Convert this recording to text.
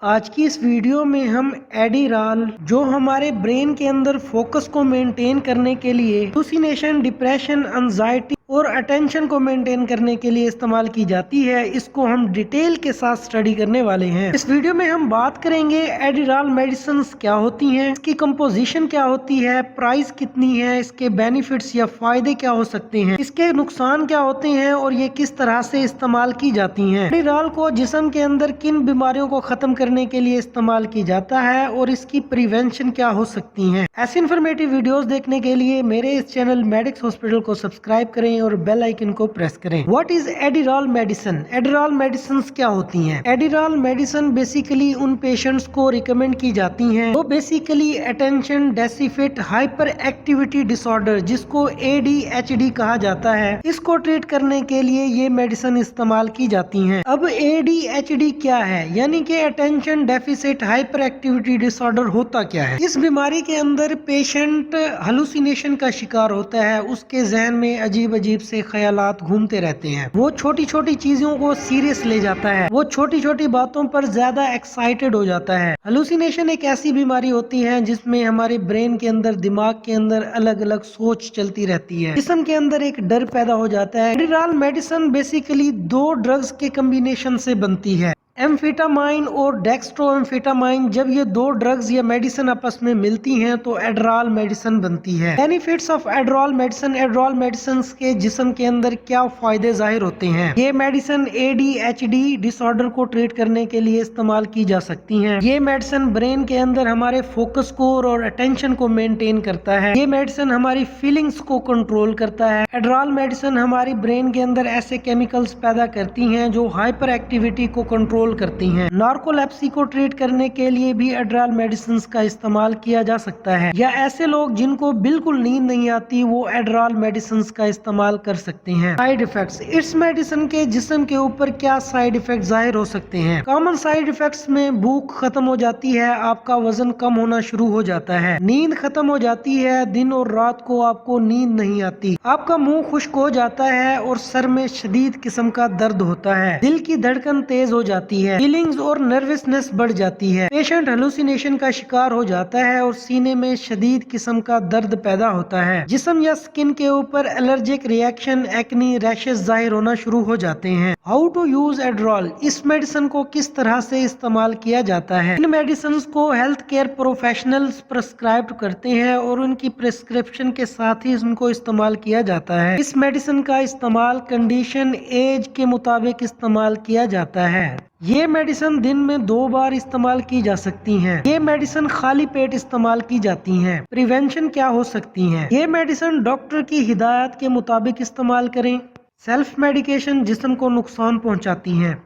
आज की इस वीडियो में हम एडिराल जो हमारे ब्रेन के अंदर फोकस को मेंटेन करने के लिए, हेलुसिनेशन, डिप्रेशन, एंजाइटी और अटेंशन को मेंटेन करने के लिए इस्तेमाल की जाती है, इसको हम डिटेल के साथ स्टडी करने वाले हैं। इस वीडियो में हम बात करेंगे एडिराल मेडिसिन क्या होती हैं, इसकी कंपोजिशन क्या होती है, प्राइस कितनी है, इसके बेनिफिट्स या फायदे क्या हो सकते हैं, इसके नुकसान क्या होते हैं और ये किस तरह से इस्तेमाल की जाती हैं। एडिराल को जिस्म के अंदर किन बीमारियों को खत्म करने के लिए इस्तेमाल की जाता है और इसकी प्रिवेंशन क्या हो सकती है। ऐसी इन्फॉर्मेटिव वीडियोस देखने के लिए मेरे इस चैनल मेडिक्स हॉस्पिटल को सब्सक्राइब करें और बेल आइकन को प्रेस करें। What is Adderall medicine? Adderall medicine क्या होती हैं? एडिराल मेडिसिन बेसिकली उन पेशेंट्स को रिकमेंड की जाती हैं वो basically attention deficit hyper activity disorder, जिसको ADHD कहा जाता है, इसको ट्रीट करने के लिए ये मेडिसिन इस्तेमाल की जाती हैं। अब ADHD क्या है, यानी कि attention deficit hyper activity disorder होता क्या है? इस बीमारी के अंदर पेशेंट हेलुसिनेशन का शिकार होता है, उसके जहन में अजीब से ख्यालात घूमते रहते हैं, वो छोटी छोटी चीजों को सीरियस ले जाता है, वो छोटी छोटी बातों पर ज्यादा एक्साइटेड हो जाता है। हेलुसिनेशन एक ऐसी बीमारी होती है जिसमें हमारे ब्रेन के अंदर, दिमाग के अंदर अलग अलग सोच चलती रहती है, जिस्म के अंदर एक डर पैदा हो जाता है। एडिराल मेडिसिन बेसिकली 2 ड्रग्स के कम्बिनेशन से बनती है, एम्फेटामाइन और डेक्स्ट्रोएम्फेटामाइन। जब ये 2 ड्रग्स या मेडिसिन आपस में मिलती हैं तो एडिराल मेडिसिन बनती है। Benefits of Adderall medicine. Adderall medicine के जिस्म के अंदर क्या फायदे जाहिर होते हैं? ये मेडिसिन ADHD डिसऑर्डर को ट्रीट करने के लिए इस्तेमाल की जा सकती हैं। ये मेडिसिन ब्रेन के अंदर हमारे फोकस को और अटेंशन को मेंटेन करता है। ये मेडिसिन हमारी फीलिंग्स को कंट्रोल करता है। एडिराल मेडिसिन हमारी ब्रेन के अंदर ऐसे केमिकल्स पैदा करती हैं जो हाइपर एक्टिविटी को कंट्रोल करती हैं। नार्कोलेप्सी को ट्रीट करने के लिए भी एडिराल मेडिसिन का इस्तेमाल किया जा सकता है, या ऐसे लोग जिनको बिल्कुल नींद नहीं आती वो एडिराल मेडिसिन का इस्तेमाल कर सकते हैं। Side effects. इस मेडिसिन के जिस्म के ऊपर क्या साइड इफेक्ट जाहिर हो सकते हैं? कॉमन साइड इफेक्ट्स में भूख खत्म हो जाती है, आपका वजन कम होना शुरू हो जाता है, नींद खत्म हो जाती है, दिन और रात को आपको नींद नहीं आती, आपका मुंह खुश्क हो जाता है और सर में शदीद किस्म का दर्द होता है, दिल की धड़कन तेज हो जाती है, फीलिंग्स और नर्वसनेस बढ़ जाती है, पेशेंट हेलुसिनेशन का शिकार हो जाता है और सीने में शदीद किस्म का दर्द पैदा होता है, जिस्म या स्किन के ऊपर एलर्जिक रिएक्शन, एक्नी, रैशेस जाहिर होना शुरू हो जाते हैं। How to use Adderall? इस मेडिसिन को किस तरह से इस्तेमाल किया जाता है? इन मेडिसिन को हेल्थ केयर प्रोफेशनल्स प्रिस्क्राइब करते हैं और उनकी प्रिस्क्रिप्शन के साथ ही उनको इस्तेमाल किया जाता है। इस मेडिसिन का इस्तेमाल कंडीशन, एज के मुताबिक इस्तेमाल किया जाता है। ये मेडिसिन दिन में 2 बार इस्तेमाल की जा सकती हैं। ये मेडिसिन खाली पेट इस्तेमाल की जाती हैं। प्रिवेंशन क्या हो सकती हैं? ये मेडिसिन डॉक्टर की हिदायत के मुताबिक इस्तेमाल करें। सेल्फ मेडिकेशन जिस्म को नुकसान पहुंचाती है।